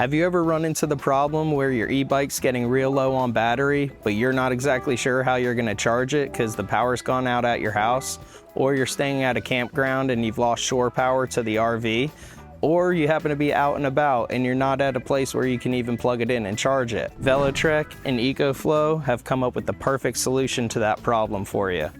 Have you ever run into the problem where your e-bike's getting real low on battery, but you're not exactly sure how you're gonna charge it because the power's gone out at your house, or you're staying at a campground and you've lost shore power to the RV, or you happen to be out and about and you're not at a place where you can even plug it in and charge it? Velotric and EcoFlow have come up with the perfect solution to that problem for you.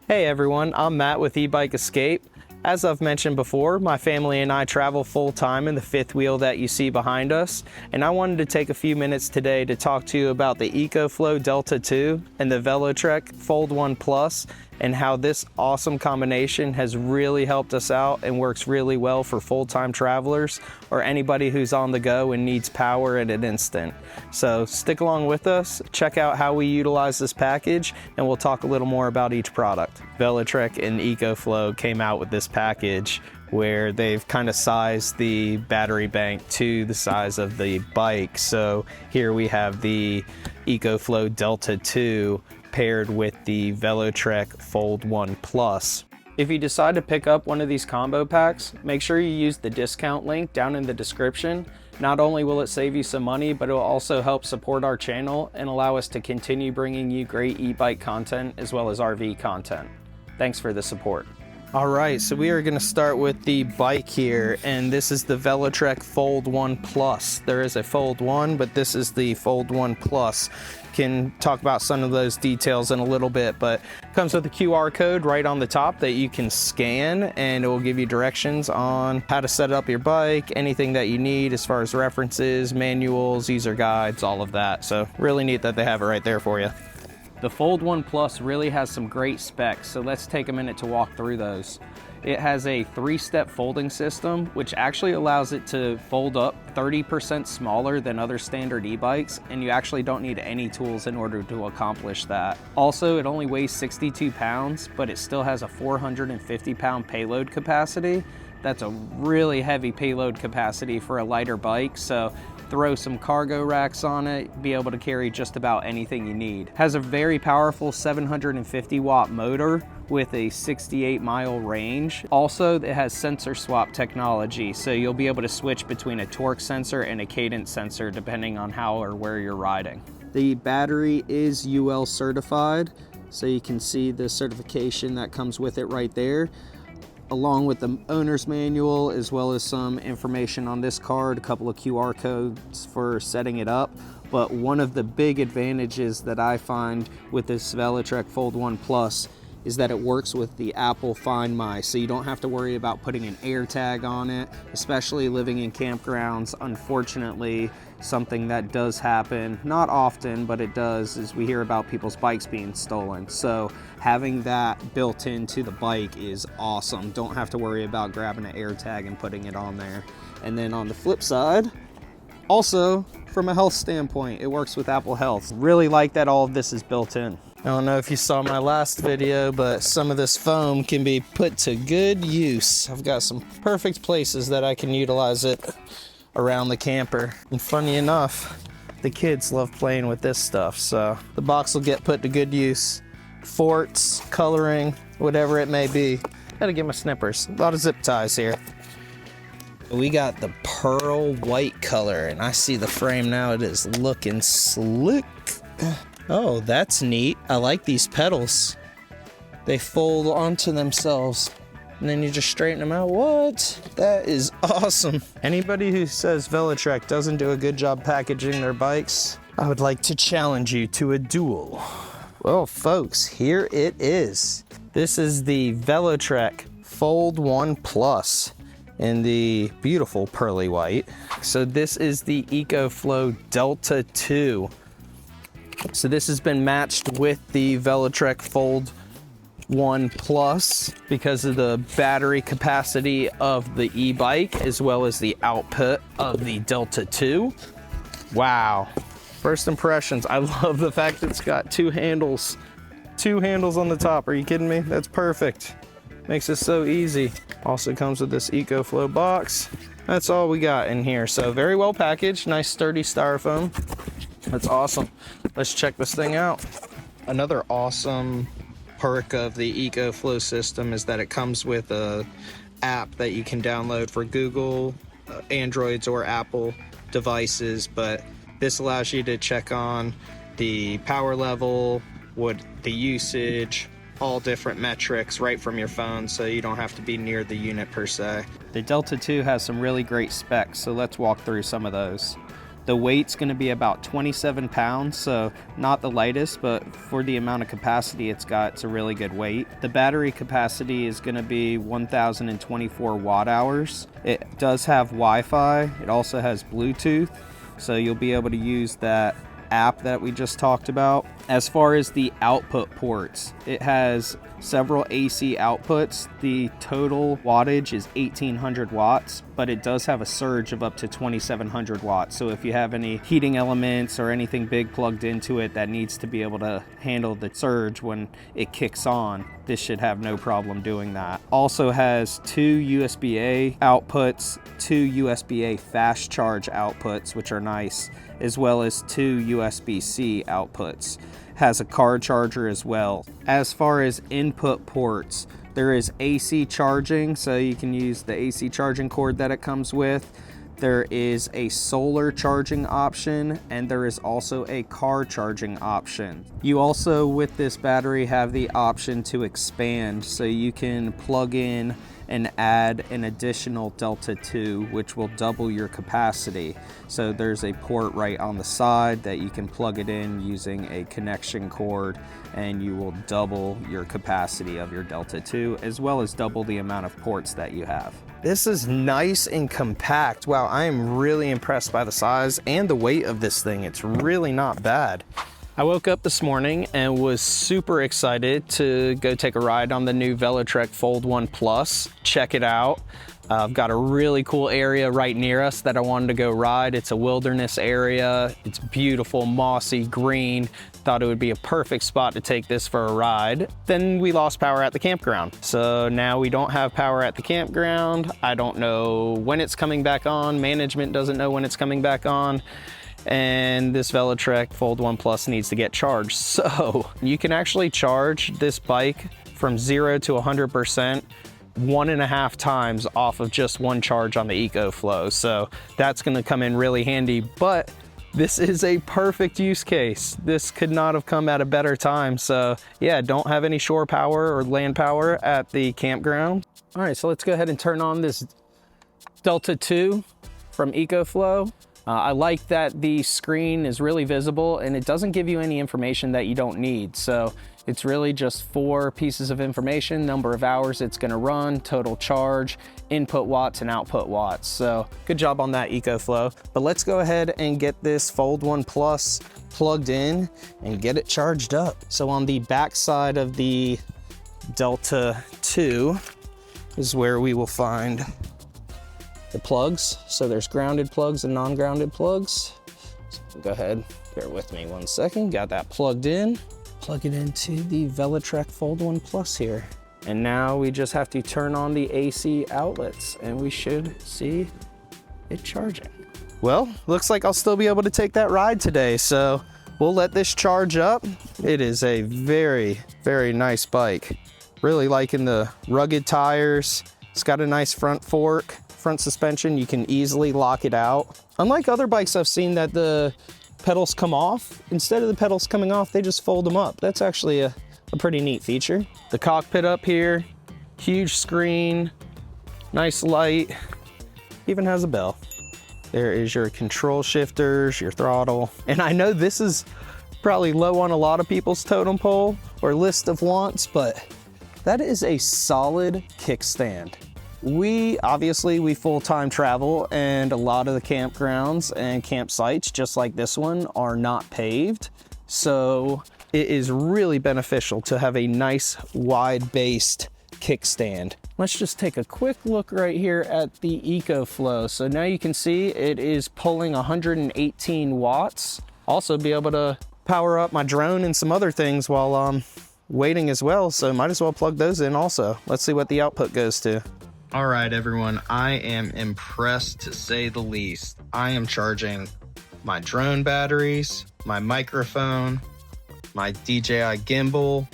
Hey everyone, I'm Matt with eBike Escape. As I've mentioned before, my family and I travel full-time in the fifth wheel that you see behind us, and I wanted to take a few minutes today to talk to you about the EcoFlow Delta 2 and the Velotric Fold One Plus, and how this awesome combination has really helped us out and works really well for full-time travelers or anybody who's on the go and needs power at an instant. So stick along with us, check out how we utilize this package, and we'll talk a little more about each product. Velotric and EcoFlow came out with this package where they've kind of sized the battery bank to the size of the bike. So here we have the EcoFlow Delta 2 paired with the Velotric Fold One Plus. If you decide to pick up one of these combo packs, make sure you use the discount link down in the description. Not only will it save you some money, but it will also help support our channel and allow us to continue bringing you great e-bike content as well as RV content. Thanks for the support. All right, so we are going to start with the bike here, and this is the Velotric Fold One Plus. There is a Fold One, but this is the Fold One Plus. Can talk about some of those details in a little bit, but it comes with a QR code right on the top that you can scan, and it will give you directions on how to set up your bike, anything that you need as far as references, manuals, user guides, all of that. So really neat that they have it right there for you. The Fold One Plus really has some great specs, so let's take a minute to walk through those. It has a 3-step folding system, which actually allows it to fold up 30% smaller than other standard e-bikes, and you actually don't need any tools in order to accomplish that. Also, it only weighs 62 pounds, but it still has a 450-pound payload capacity. That's a really heavy payload capacity for a lighter bike, so throw some cargo racks on it, be able to carry just about anything you need. Has a very powerful 750 watt motor with a 68-mile range. Also, it has sensor swap technology, so you'll be able to switch between a torque sensor and a cadence sensor depending on how or where you're riding. The battery is UL certified, so you can see the certification that comes with it right there, along with the owner's manual, as well as some information on this card, a couple of QR codes for setting it up. But one of the big advantages that I find with this Velotric Fold One Plus is that it works with the Apple Find My, so you don't have to worry about putting an AirTag on it, especially living in campgrounds. Unfortunately, something that does happen, not often, but it does, is we hear about people's bikes being stolen. So having that built into the bike is awesome. Don't have to worry about grabbing an AirTag and putting it on there. And then on the flip side, also from a health standpoint, it works with Apple Health. Really like that all of this is built in. I don't know if you saw my last video, but some of this foam can be put to good use. I've got some perfect places that I can utilize it around the camper. And funny enough, the kids love playing with this stuff, so the box will get put to good use. Forts, coloring, whatever it may be. Gotta get my snippers. A lot of zip ties here. We got the pearl white color, and I see the frame now. It is looking slick. Oh, that's neat. I like these pedals. They fold onto themselves, and then you just straighten them out. What? That is awesome. Anybody who says Velotric doesn't do a good job packaging their bikes, I would like to challenge you to a duel. Well, folks, here it is. This is the Velotric Fold One Plus in the beautiful pearly white. So this is the EcoFlow Delta 2. So this has been matched with the Velotric Fold One Plus because of the battery capacity of the e-bike as well as the output of the Delta 2. Wow. First impressions, I love the fact that it's got two handles on the top. Are you kidding me? That's perfect. Makes it so easy. Also comes with this EcoFlow box. That's all we got in here. So very well packaged, nice sturdy styrofoam. That's awesome. Let's check this thing out. Another awesome perk of the EcoFlow system is that it comes with a app that you can download for Google, Androids, or Apple devices, but this allows you to check on the power level, the usage, all different metrics right from your phone, so you don't have to be near the unit per se. The Delta 2 has some really great specs, so let's walk through some of those. The weight's going to be about 27 pounds, so not the lightest, but for the amount of capacity it's got, it's a really good weight. The battery capacity is going to be 1,024 watt hours. It does have Wi-Fi. It also has Bluetooth, so you'll be able to use that app that we just talked about. As far as the output ports, it has several AC outputs. The total wattage is 1,800 watts, but it does have a surge of up to 2,700 watts. So if you have any heating elements or anything big plugged into it that needs to be able to handle the surge when it kicks on, this should have no problem doing that. Also has 2 USB-A outputs, 2 USB-A fast charge outputs, which are nice, as well as 2 USB-C outputs. Has a car charger as well. As far as input ports, there is AC charging, so you can use the AC charging cord that it comes with. There is a solar charging option, and there is also a car charging option. You also, with this battery, have the option to expand, so you can plug in and add an additional Delta 2, which will double your capacity. So there's a port right on the side that you can plug it in using a connection cord, and you will double your capacity of your Delta 2, as well as double the amount of ports that you have. This is nice and compact. Wow, I am really impressed by the size and the weight of this thing. It's really not bad. I woke up this morning and was super excited to go take a ride on the new Velotric Fold One Plus. Check it out. I've got a really cool area right near us that I wanted to go ride. It's a wilderness area. It's beautiful, mossy, green. Thought it would be a perfect spot to take this for a ride. Then we lost power at the campground. So now we don't have power at the campground. I don't know when it's coming back on. Management doesn't know when it's coming back on. And this Velotric Fold One Plus needs to get charged. So you can actually charge this bike from 0 to 100% 1.5 times off of just one charge on the EcoFlow. So that's gonna come in really handy, but this is a perfect use case. This could not have come at a better time. So yeah, don't have any shore power or land power at the campground. All right, so let's go ahead and turn on this Delta 2 from EcoFlow. I like that the screen is really visible and it doesn't give you any information that you don't need. So it's really just 4 pieces of information: number of hours it's gonna run, total charge, input watts and output watts. So good job on that, EcoFlow. But let's go ahead and get this Fold One Plus plugged in and get it charged up. So on the back side of the Delta 2 is where we will find the plugs. So there's grounded plugs and non-grounded plugs. So go ahead, bear with me 1 second. Got that plugged in. Plug it into the Velotric Fold One Plus here. And now we just have to turn on the AC outlets and we should see it charging. Well, looks like I'll still be able to take that ride today. So we'll let this charge up. It is a very, very nice bike. Really liking the rugged tires. It's got a nice front fork. Front suspension, you can easily lock it out. Unlike other bikes I've seen that the pedals come off, instead of the pedals coming off, they just fold them up. That's actually a pretty neat feature. The cockpit up here, huge screen, nice light, even has a bell. There is your control shifters, your throttle. And I know this is probably low on a lot of people's totem pole or list of wants, but that is a solid kickstand. We full-time travel, and a lot of the campgrounds and campsites, just like this one, are not paved. So it is really beneficial to have a nice wide-based kickstand. Let's just take a quick look right here at the EcoFlow. So now you can see it is pulling 118 watts. Also be able to power up my drone and some other things while I'm waiting as well. So might as well plug those in also. Let's see what the output goes to. All right, everyone, I am impressed to say the least. I am charging my drone batteries, my microphone, my DJI gimbal,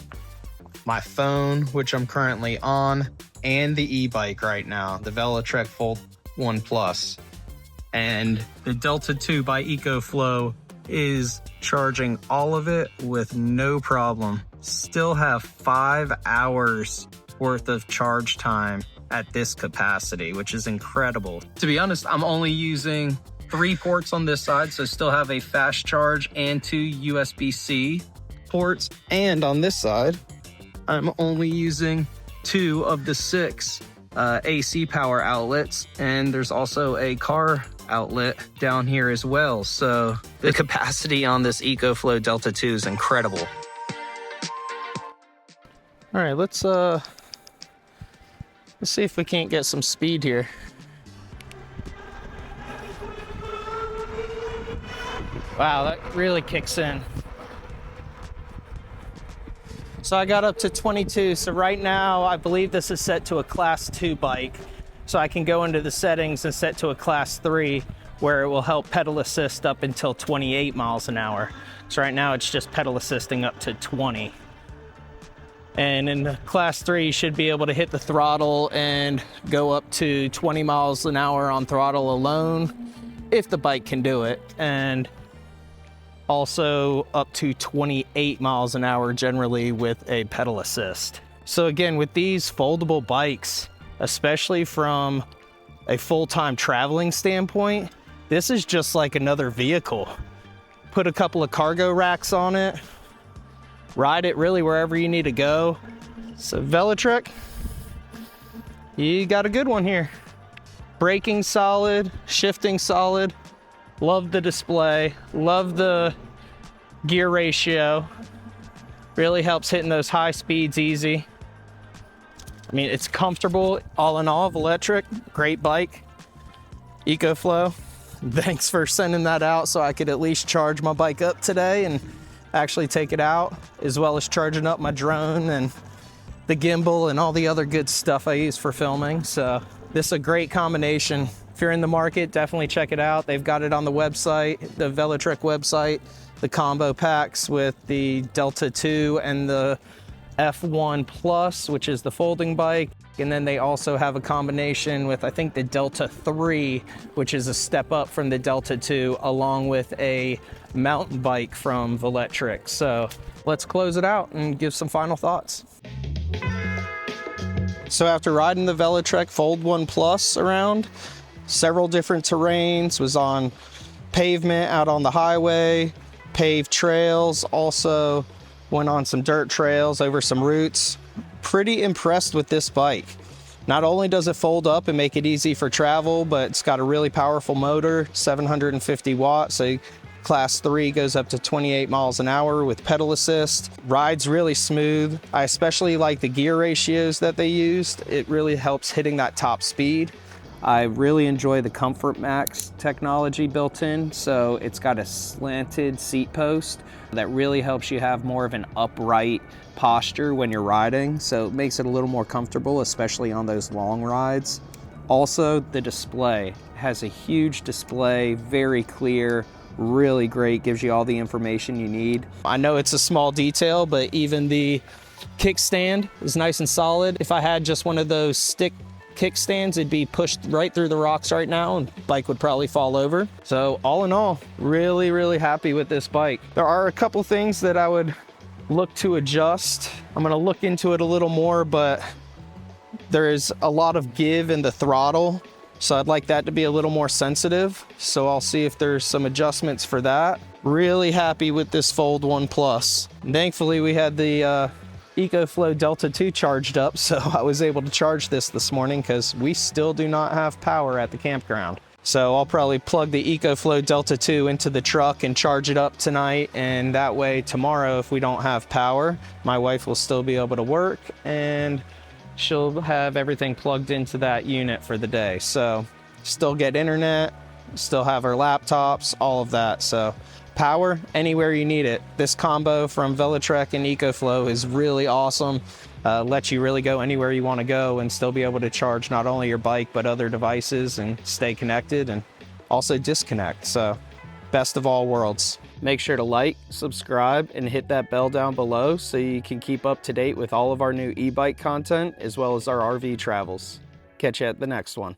my phone, which I'm currently on, and the e-bike right now, the Velotric Fold One Plus. And the Delta 2 by EcoFlow is charging all of it with no problem. Still have 5 hours worth of charge time at this capacity, which is incredible. To be honest, I'm only using 3 ports on this side, so still have a fast charge and 2 USB-C ports. And on this side, I'm only using 2 of the 6 AC power outlets, and there's also a car outlet down here as well. So the capacity on this EcoFlow Delta 2 is incredible. All right, let's see if we can't get some speed here. Wow, that really kicks in. So I got up to 22. So right now, I believe this is set to a class 2 bike. So I can go into the settings and set to a class 3 where it will help pedal assist up until 28 miles an hour. So right now it's just pedal assisting up to 20. And in class 3, you should be able to hit the throttle and go up to 20 miles an hour on throttle alone, if the bike can do it. And also up to 28 miles an hour generally with a pedal assist. So again, with these foldable bikes, especially from a full-time traveling standpoint, this is just like another vehicle. Put a couple of cargo racks on it, ride it really wherever you need to go. So Velotric, you got a good one here. Braking solid, shifting solid. Love the display, love the gear ratio. Really helps hitting those high speeds easy. I mean, it's comfortable. All in all, Velotric, great bike. EcoFlow, thanks for sending that out so I could at least charge my bike up today and actually take it out, as well as charging up my drone and the gimbal and all the other good stuff I use for filming. So this is a great combination. If you're in the market, definitely check it out. They've got it on the website, the Velotric website, the combo packs with the Delta 2 and the F1 Plus, which is the folding bike. And then they also have a combination with, I think, the Delta 3, which is a step up from the Delta 2, along with a mountain bike from Velotric. So let's close it out and give some final thoughts. So after riding the Velotric Fold One Plus around, several different terrains, was on pavement out on the highway, paved trails, also went on some dirt trails over some routes. Pretty impressed with this bike. Not only does it fold up and make it easy for travel, but it's got a really powerful motor, 750 watts. So class 3 goes up to 28 miles an hour with pedal assist. Rides really smooth. I especially like the gear ratios that they used. It really helps hitting that top speed. I really enjoy the Comfort Max technology built in. So it's got a slanted seat post that really helps you have more of an upright posture when you're riding. So it makes it a little more comfortable, especially on those long rides. Also, the display has a huge display, very clear, really great, gives you all the information you need. I know it's a small detail, but even the kickstand is nice and solid. If I had just one of those stick kickstands, it'd be pushed right through the rocks right now and bike would probably fall over. So all in all, really, really happy with this bike. There are a couple things that I would look to adjust. I'm gonna look into it a little more, but there is a lot of give in the throttle. So I'd like that to be a little more sensitive. So I'll see if there's some adjustments for that. Really happy with this Fold One Plus. Thankfully we had the EcoFlow Delta 2 charged up, so I was able to charge this morning because we still do not have power at the campground. So I'll probably plug the EcoFlow Delta 2 into the truck and charge it up tonight, and that way tomorrow, if we don't have power, my wife will still be able to work and she'll have everything plugged into that unit for the day. So still get internet, still have our laptops, all of that. So power anywhere you need it. This combo from Velotric and EcoFlow is really awesome. Lets you really go anywhere you want to go and still be able to charge not only your bike but other devices and stay connected and also disconnect. So best of all worlds. Make sure to like, subscribe, and hit that bell down below so you can keep up to date with all of our new e-bike content as well as our RV travels. Catch you at the next one.